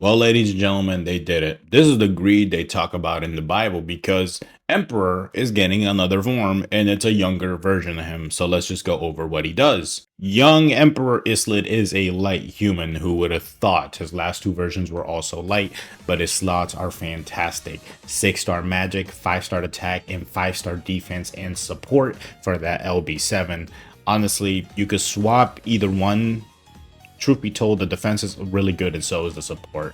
Well, ladies and gentlemen, they did it. This is the greed they talk about in the Bible because Emperor is getting another form and it's a younger version of him. So let's just go over what he does. Young Emperor Isliid is a light human. Who would have thought? His last two versions were also light, but his slots are fantastic. 6-star magic, 5-star attack, and 5-star defense and support for that LB7. Honestly, you could swap either one. Truth be told, the defense is really good, and so is the support,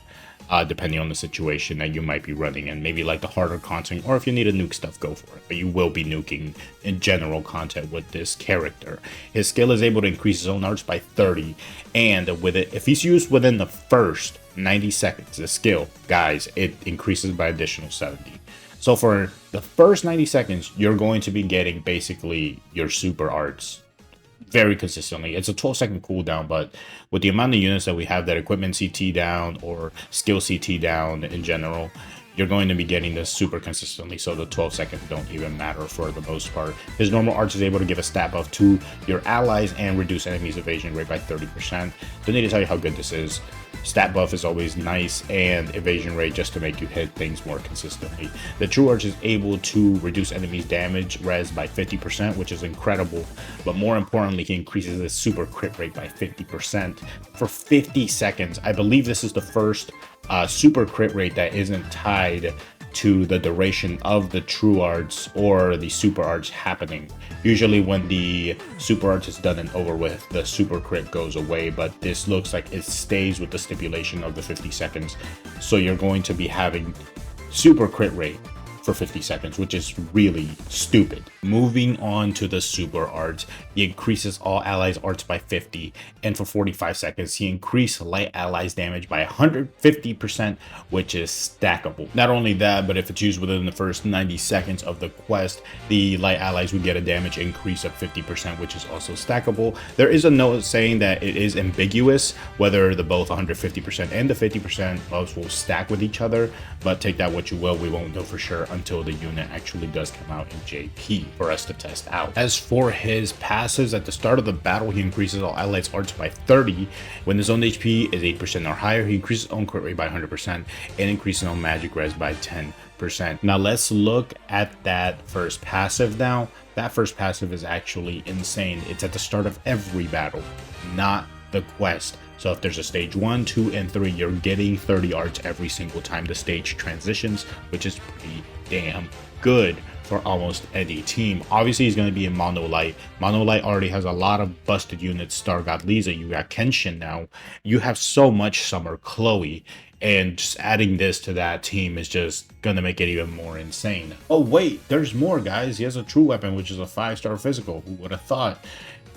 depending on the situation that you might be running in. Maybe like the harder content, or if you need to nuke stuff, go for it. But you will be nuking in general content with this character. His skill is able to increase his own arts by 30, and with it, if he's used within the first 90 seconds, the skill, guys, it increases by additional 70. So for the first 90 seconds, you're going to be getting basically your super arts very consistently. It's a 12-second cooldown, but with the amount of units that we have, that equipment CT down or skill CT down in general, you're going to be getting this super consistently, so the 12 seconds don't even matter for the most part. His normal arch is able to give a stat buff to your allies and reduce enemies' evasion rate by 30%. Don't need to tell you how good this is. Stat buff is always nice, and evasion rate just to make you hit things more consistently. The True Arch is able to reduce enemies' damage res by 50%, which is incredible, but more importantly, he increases his super crit rate by 50% for 50 seconds. I believe this is the first super crit rate that isn't tied to the duration of the true arts or the super arts happening. Usually when the super arts is done and over with, the super crit goes away, but this looks like it stays with the stipulation of the 50 seconds. So you're going to be having super crit rate for 50 seconds, which is really stupid. Moving on to the super arts, he increases all allies arts by 50, and for 45 seconds he increased light allies damage by 150%, which is stackable. Not only that, but if it's used within the first 90 seconds of the quest, the light allies would get a damage increase of 50%, which is also stackable. There is a note saying that it is ambiguous whether the both 150% and the 50% buffs will stack with each other, but take that what you will. We won't know for sure until the unit actually does come out in JP for us to test out. As for his passives, at the start of the battle, he increases all allies arts by 30. When his own HP is 8% or higher, he increases his own crit rate by 100% and increases own magic res by 10%. Now let's look at that first passive now. That first passive is actually insane. It's at the start of every battle, not the quest. So if there's a stage 1, 2, and 3, you're getting 30 arts every single time the stage transitions, which is pretty damn good for almost any team. Obviously, he's going to be in Mono Light. Mono Light already has a lot of busted units. Star God Lisa, you got Kenshin now. You have so much Summer Chloe, and just adding this to that team is just going to make it even more insane. Oh wait, there's more, guys. He has a true weapon, which is a 5-star physical. Who would have thought?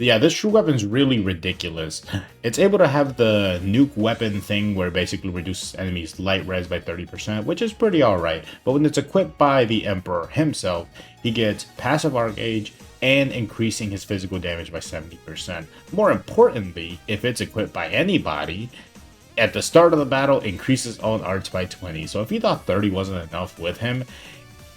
Yeah, this true weapon is really ridiculous. It's able to have the nuke weapon thing where it basically reduces enemies light res by 30%, which is pretty alright. But when it's equipped by the Emperor himself, he gets passive arc gauge and increasing his physical damage by 70%. More importantly, if it's equipped by anybody, at the start of the battle, increases own arts by 20. So if you thought 30 wasn't enough with him,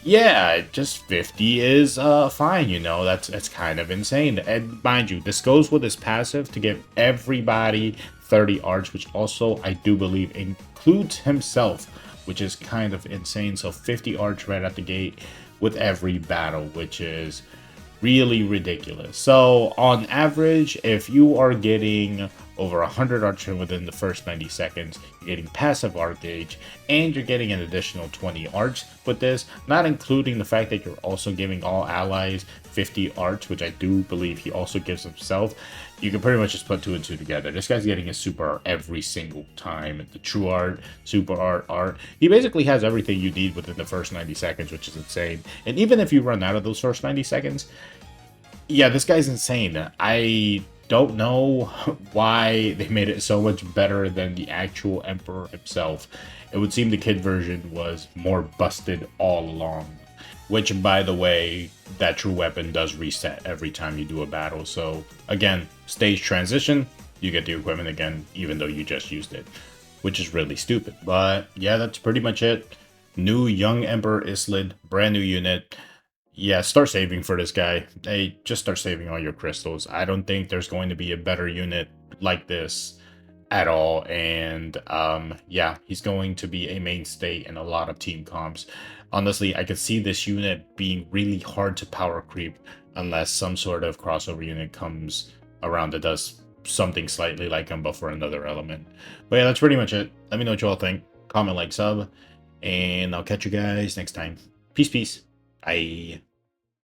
yeah, just 50 is fine, you know. That's kind of insane. And mind you, this goes with his passive to give everybody 30 arts, which also I do believe includes himself, which is kind of insane. So 50 arts right at the gate with every battle, which is really ridiculous. So on average, if you are getting over 100 arch within the first 90 seconds, you're getting passive arc gauge, and you're getting an additional 20 arch with this, not including the fact that you're also giving all allies 50 arch, which I do believe he also gives himself. You can pretty much just put 2 and 2 together. This guy's getting a super art every single time. The true art, super art. He basically has everything you need within the first 90 seconds, which is insane. And even if you run out of those first 90 seconds, yeah, this guy's insane. I don't know why they made it so much better than the actual Emperor himself. It would seem the kid version was more busted all along. Which, by the way, that true weapon does reset every time you do a battle. So, again, stage transition, you get the equipment again, even though you just used it. Which is really stupid. But, yeah, that's pretty much it. New Young Emperor Isliid, brand new unit. Yeah, start saving for this guy. Hey, just start saving all your crystals. I don't think there's going to be a better unit like this at all. And yeah, he's going to be a mainstay in a lot of team comps. Honestly, I could see this unit being really hard to power creep unless some sort of crossover unit comes around that does something slightly like him but for another element. But yeah, that's pretty much it. Let me know what you all think. Comment, like, sub, and I'll catch you guys next time. Peace. Bye.